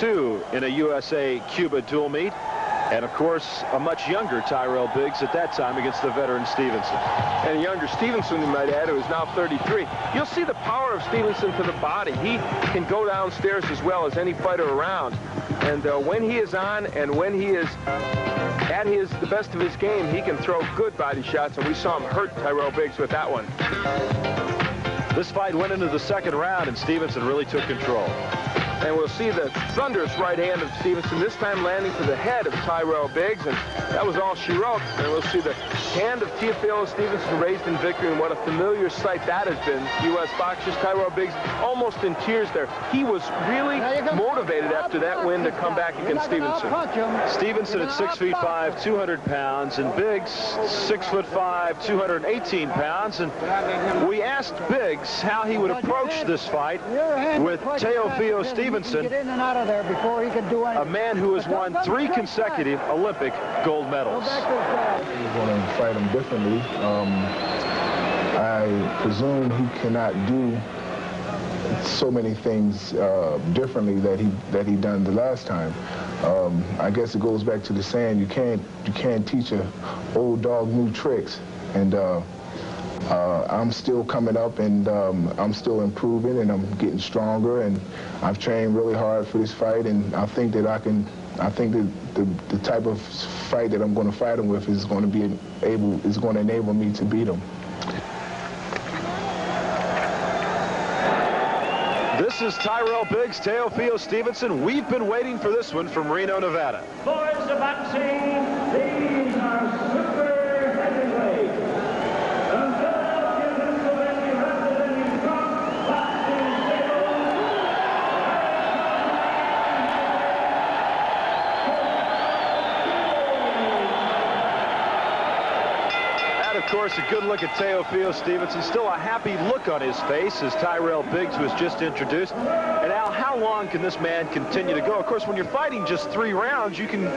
32 in a USA-Cuba Dual Meet. And, of course, a much younger Tyrell Biggs at that time against the veteran Stevenson. And a younger Stevenson, we might add, who is now 33. You'll see the power of Stevenson to the body. He can go downstairs as well as any fighter around. And when he is on and when he is at the best of his game, he can throw good body shots. And we saw him hurt Tyrell Biggs with that one. This fight went into the second round, and Stevenson really took control. And we'll see the thunderous right hand of Stevenson, this time landing to the head of Tyrell Biggs, and that was all she wrote. And we'll see the hand of Teofilo Stevenson raised in victory, and what a familiar sight that has been. U.S. boxers, Tyrell Biggs almost in tears there. He was really motivated after that win to come back against Stevenson. Stevenson at 6'5", 200 pounds, and Biggs 6'5", 218 pounds. And we asked Biggs how he would approach this fight with Teofilo Stevenson, a man who has won 3 consecutive Olympic gold medals. He's going to fight him differently. I presume he cannot do so many things differently that he done the last time. I guess it goes back to the saying, you can't teach a old dog new tricks. And I'm still coming up, and I'm still improving, and I'm getting stronger, and I've trained really hard for this fight, and I think that the type of fight that I'm going to fight him with is going to enable me to beat him. This is Tyrell Biggs, Teofilo Stevenson. We've been waiting for this one from Reno, Nevada. Boys of boxing, these are super heavyweights. Of course, a good look at Teofilo Stevenson. Still a happy look on his face as Tyrell Biggs was just introduced. And Al, how long can this man continue to go? Of course, when you're fighting just 3 rounds, you can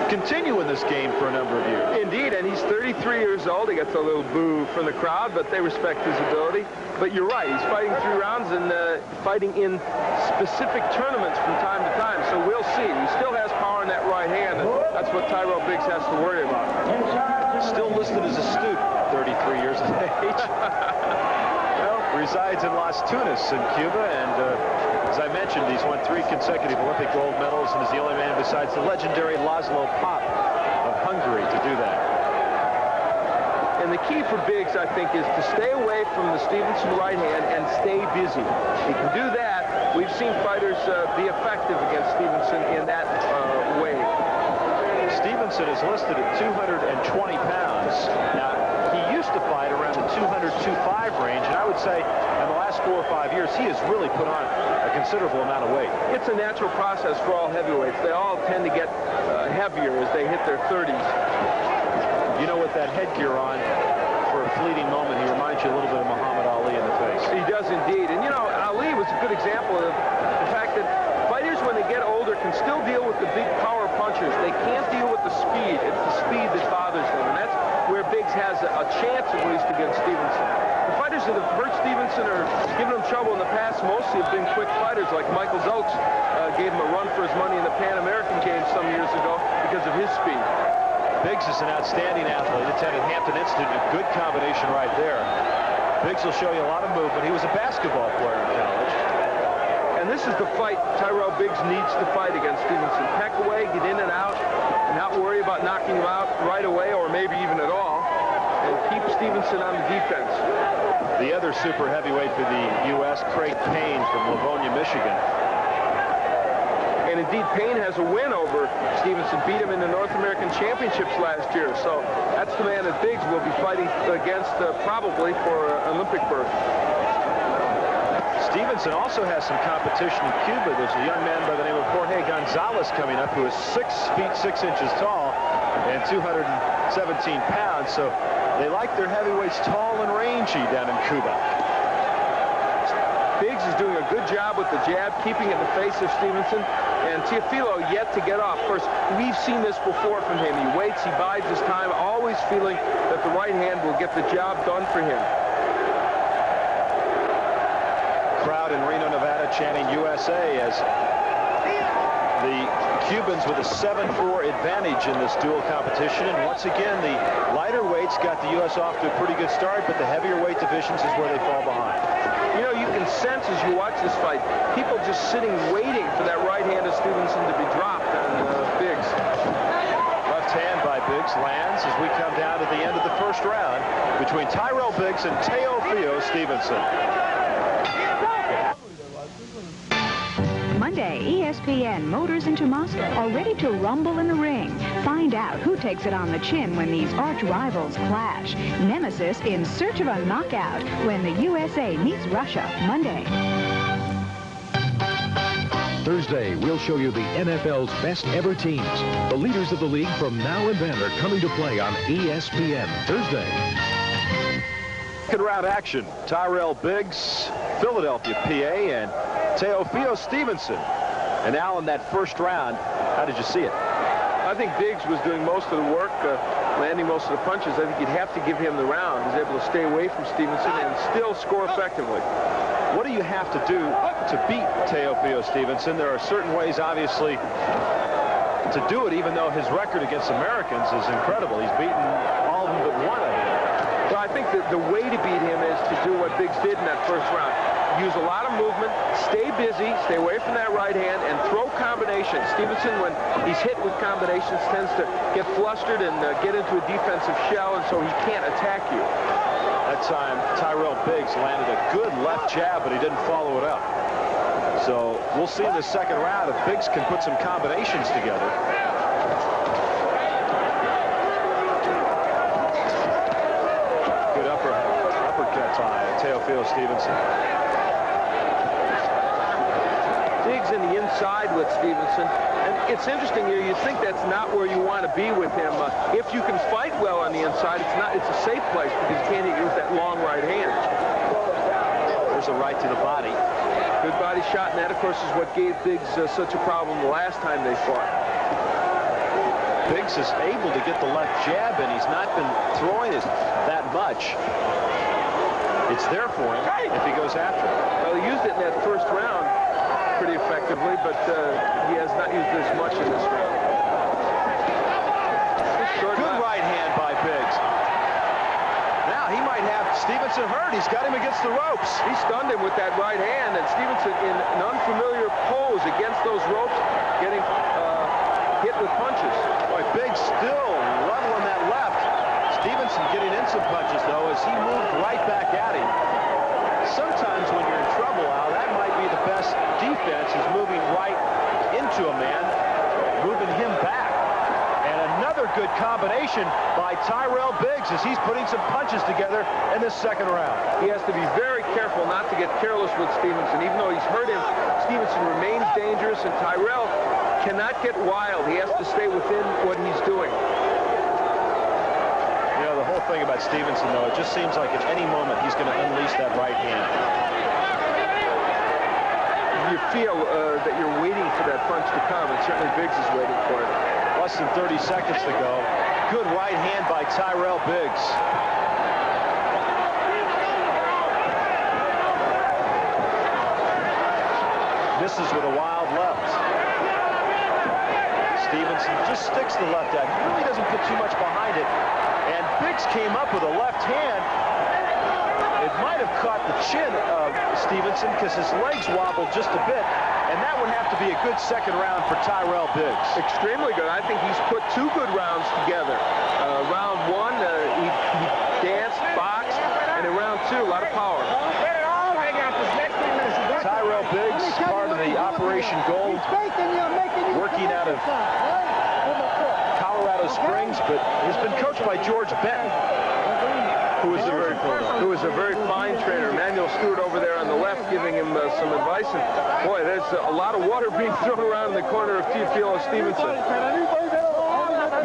continue in this game for a number of years. Indeed, and he's 33 years old. He gets a little boo from the crowd, but they respect his ability. But you're right, he's fighting 3 rounds and fighting in specific tournaments from time to time. So we'll see. He still has power in that right hand, and that's what Tyrell Biggs has to worry about. Still listed as a student, 33 years of age. Well, resides in Las Tunas in Cuba, and as I mentioned, he's won 3 consecutive Olympic gold medals and is the only man besides the legendary Laszlo Papp of Hungary to do that. And the key for Biggs, I think, is to stay away from the Stevenson right hand and stay busy. He can do that. We've seen fighters be effective against Stevenson in that way. Stevenson is listed at 220 pounds. Now, he used to fight around the 200-205 range, and I would say in the last 4 or 5 years, he has really put on a considerable amount of weight. It's a natural process for all heavyweights. They all tend to get heavier as they hit their 30s. You know, with that headgear on, for a fleeting moment, he reminds you a little bit of Muhammad Ali in the face. He does indeed. And, you know, Ali was a good example of the fact that fighters, when they get older, can still deal with the big power punchers. They can't deal with the speed. It's the speed that bothers them. And that's where Biggs has a chance, at least, against Stevenson. The fighters that have hurt Stevenson or given him trouble in the past mostly have been quick fighters, like Michael Zelks gave him a run for his money in the Pan American Games some years ago because of his speed. Biggs is an outstanding athlete. Attended Hampton Institute, a good combination right there. Biggs will show you a lot of movement. He was a basketball player in college. And this is the fight Tyrell Biggs needs to fight against Stevenson. Peck away, get in and out, and not worry about knocking him out right away or maybe even at all, and keep Stevenson on the defense. The other super heavyweight for the U.S., Craig Payne from Livonia, Michigan. And indeed, Payne has a win over Stevenson, beat him in the North American Championships last year. So that's the man that Biggs will be fighting against probably for Olympic berth. Stevenson also has some competition in Cuba. There's a young man by the name of Jorge Gonzalez coming up who is 6 feet 6 inches tall and 217 pounds. So they like their heavyweights tall and rangy down in Cuba. Biggs is doing a good job with the jab, keeping it in the face of Stevenson. And Teofilo yet to get off. Of course, we've seen this before from him. He waits, he bides his time, always feeling that the right hand will get the job done for him. Crowd in Reno, Nevada chanting USA as The Cubans with a 7-4 advantage in this dual competition, and once again the lighter weights got the U.S. off to a pretty good start, but the heavier weight divisions is where they fall behind. You know, you can sense as you watch this fight, people just sitting waiting for that right hand of Stevenson to be dropped on Biggs. Left hand by Biggs lands as we come down to the end of the first round between Tyrell Biggs and Teofilo Stevenson. Monday, ESPN Motors into Moscow are ready to rumble in the ring. Find out who takes it on the chin when these arch rivals clash. Nemesis in search of a knockout when the USA meets Russia Monday. Thursday, we'll show you the NFL's best ever teams. The leaders of the league from now and then are coming to play on ESPN Thursday. Second round action. Tyrell Biggs, Philadelphia, PA, and Teofilo Stevenson. And now in that first round, how did you see it? I think Biggs was doing most of the work, landing most of the punches. I think you'd have to give him the round. He's able to stay away from Stevenson and still score effectively. What do you have to do to beat Teofilo Stevenson? There are certain ways, obviously, to do it, even though his record against Americans is incredible. He's beaten all of them but one, I think. Well, I think that the way to beat him is to do what Biggs did in that first round. Use a lot of movement, stay busy, stay away from that right hand, and throw combinations. Stevenson, when he's hit with combinations, tends to get flustered and get into a defensive shell, and so he can't attack you. That time, Tyrell Biggs landed a good left jab, but he didn't follow it up. So we'll see in the second round if Biggs can put some combinations together. Good uppercut by Teofilo Stevenson. Biggs in the inside with Stevenson. And it's interesting here, you think that's not where you want to be with him. If you can fight well on the inside, it's a safe place because you can't hit you with that long right hand. There's a right to the body. Good body shot, and that, of course, is what gave Biggs such a problem the last time they fought. Biggs is able to get the left jab, and he's not been throwing it that much. It's there for him if he goes after it. Well, he used it in that first round pretty effectively, but he has not used it as much in this round. Good right hand by Biggs. Now he might have Stevenson hurt. He's got him against the ropes. He stunned him with that right hand, and Stevenson in an unfamiliar pose against those ropes, getting hit with punches. Boy, Biggs still leveling that left. Stevenson getting in some punches, though, as he moved right back at him. Sometimes when you're in trouble, Al, that might be the best defense, is moving right into a man, moving him back. And another good combination by Tyrell Biggs as he's putting some punches together in the second round. He has to be very careful not to get careless with Stevenson. Even though he's hurt him, Stevenson remains dangerous, and Tyrell cannot get wild. He has to stay within what he's doing. You know, the whole thing about Stevenson, though, it just seems like at any moment he's going to unleash that right hand. You feel that you're waiting for that punch to come, and certainly Biggs is waiting for it. Less than 30 seconds to go. Good right hand by Tyrell Biggs. Misses with a wild left. Stevenson just sticks the left out. He really doesn't put too much behind it. And Biggs came up with a left hand. It might have caught the chin of Stevenson because his legs wobbled just a bit. And that would have to be a good second round for Tyrell Biggs. Extremely good. I think he's put two good rounds together. Round one, he danced, boxed, and in round two, a lot of power. Tyrell Biggs, part of the Operation Gold, working out of Colorado Springs, but he's been coached by George Benton, who is a very fine trainer. Emmanuel Stewart over there on the left giving him some advice. And boy, there's a lot of water being thrown around in the corner of Teofilo Stevenson.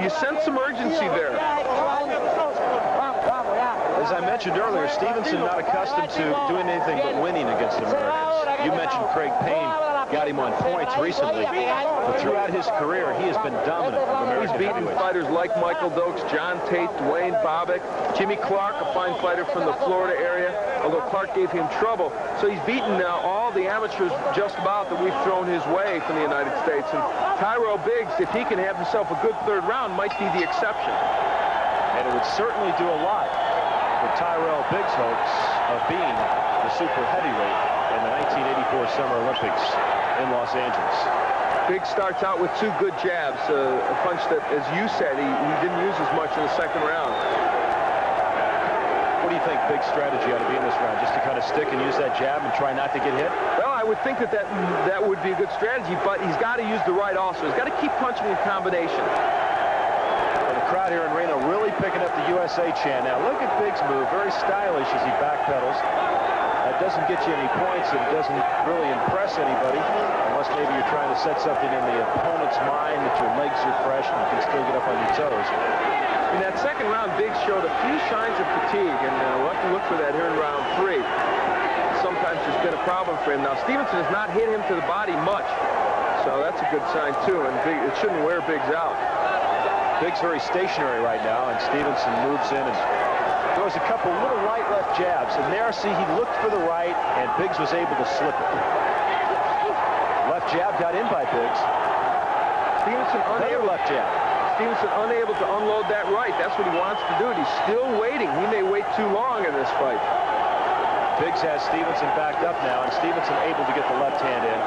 You sense some urgency there. As I mentioned earlier, Stevenson not accustomed to doing anything but winning against Americans. You mentioned Craig Payne got him on points recently, but throughout his career, he has been dominant. He's beaten fighters like Michael Dokes, John Tate, Dwayne Bobbitt, Jimmy Clark, a fine fighter from the Florida area, although Clark gave him trouble. So he's beaten all the amateurs just about that we've thrown his way from the United States. And Tyrell Biggs, if he can have himself a good third round, might be the exception. And it would certainly do a lot for Tyrell Biggs' hopes of being the super heavyweight in the 1984 Summer Olympics in Los Angeles. Biggs starts out with 2 good jabs, a punch that, as you said, he didn't use as much in the second round. What do you think Biggs' strategy ought to be in this round? Just to kind of stick and use that jab and try not to get hit? Well, I would think that would be a good strategy, but he's got to use the right also. He's got to keep punching in combination. Well, the crowd here in Reno really picking up the USA chant. Now, look at Biggs' move. Very stylish as he backpedals. That doesn't get you any points, and it doesn't really impress anybody, unless maybe you're trying to set something in the opponent's mind that your legs are fresh and you can still get up on your toes. In that second round, Biggs showed a few signs of fatigue, and we'll have to look for that here in round 3. Sometimes there's been a problem for him. Now, Stevenson has not hit him to the body much, so that's a good sign, too, and it shouldn't wear Biggs out. Biggs very stationary right now, and Stevenson moves in and throws a couple little light left jabs. And there, see, he looked for the right, and Biggs was able to slip it. Left jab got in by Biggs. Stevenson Another left jab. Stevenson unable to unload that right. That's what he wants to do. He's still waiting. He may wait too long in this fight. Biggs has Stevenson backed up now, and Stevenson able to get the left hand in.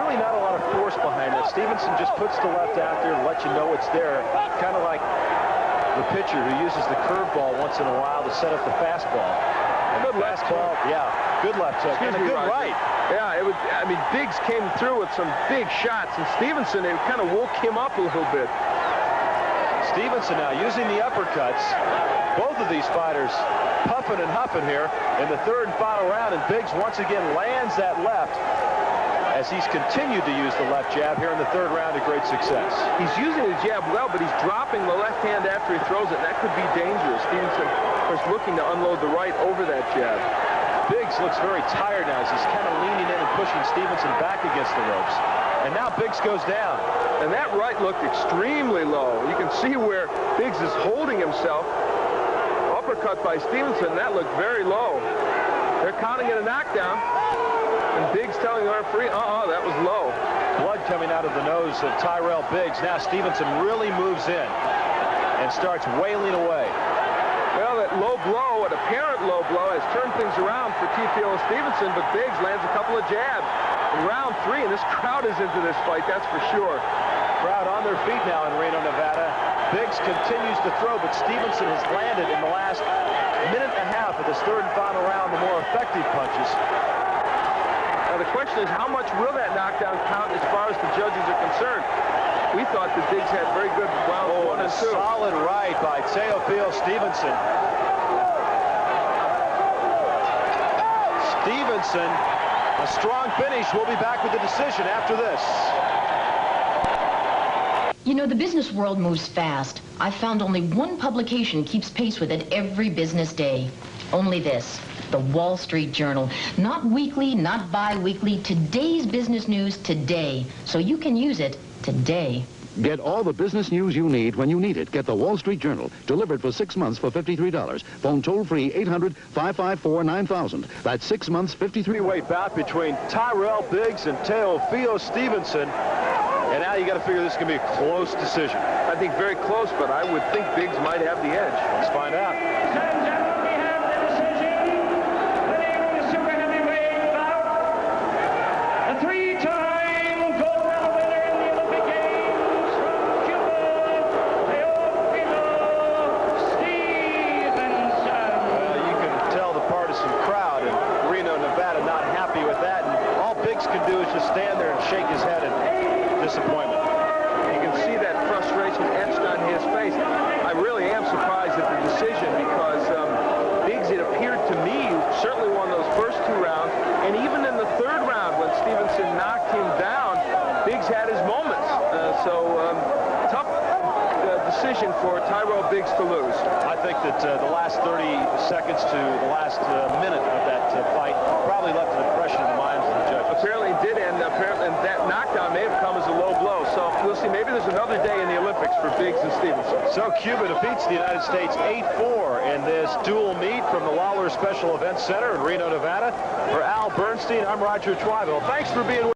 Really not a lot of force behind that. Stevenson just puts the left out there and lets you know it's there. Kind of like the pitcher who uses the curveball once in a while to set up the fastball. And good fastball, yeah, good left hook and a good right. Yeah, I mean, Biggs came through with some big shots, and Stevenson, it kind of woke him up a little bit. Stevenson now using the uppercuts. Both of these fighters puffing and huffing here in the third and final round, and Biggs once again lands that left as he's continued to use the left jab here in the third round to great success. He's using his jab well, but he's dropping the left hand after he throws it. That could be dangerous. Stevenson, of course, looking to unload the right over that jab. Biggs looks very tired now as he's kind of leaning in and pushing Stevenson back against the ropes. And now Biggs goes down. And that right looked extremely low. You can see where Biggs is holding himself. Uppercut by Stevenson, that looked very low. They're counting it a knockdown. And Biggs telling the referee, that was low. Blood coming out of the nose of Tyrell Biggs. Now Stevenson really moves in and starts wailing away. Well, that low blow, an apparent low blow, has turned things around for Teofilo Stevenson, but Biggs lands a couple of jabs in round 3, and this crowd is into this fight, that's for sure. Crowd on their feet now in Reno, Nevada. Biggs continues to throw, but Stevenson has landed in the last minute and a half of this third and final round the more effective punches. Now the question is, how much will that knockdown count as far as the judges are concerned? We thought that Biggs had very good rounds 1 and 2. Solid right by Teofilo Stevenson. Stevenson, a strong finish. We'll be back with the decision after this. You know, the business world moves fast. I've found only one publication keeps pace with it every business day. Only this, the Wall Street Journal. Not weekly, not bi-weekly, today's business news today. So you can use it today. Get all the business news you need when you need it. Get the Wall Street Journal, delivered for 6 months for $53. Phone toll-free 800-554-9000. That's 6 months, $53. Heavyweight bout between Tyrell Biggs and Teofilo Stevenson. And now you got to figure this is going to be a close decision. I think very close, but I would think Biggs might have the edge. Let's find out. We have the decision. Winning the super heavyweight bout. A 3-time gold medal winner in the Olympic Games from Cuba, Teofilo Stevenson. You can tell the partisan crowd in Reno, Nevada, not happy with that. And all Biggs can do is just stand there and shake his head in disappointment. You can see that frustration etched on his face. I really am surprised at the decision because Biggs, it appeared to me, certainly won those first 2 rounds. And even in the third round, when Stevenson knocked him down, Biggs had his moments. Tough decision. decision for Tyrell Biggs to lose. I think that the last 30 seconds to the last minute of that fight probably left an impression in the minds of the judges. Apparently it did, and apparently that knockdown may have come as a low blow. So we'll see. Maybe there's another day in the Olympics for Biggs and Stevenson. So Cuba defeats the United States 8-4 in this dual meet from the Lawler Special Events Center in Reno, Nevada. For Al Bernstein, I'm Roger Twyville. Thanks for being with us.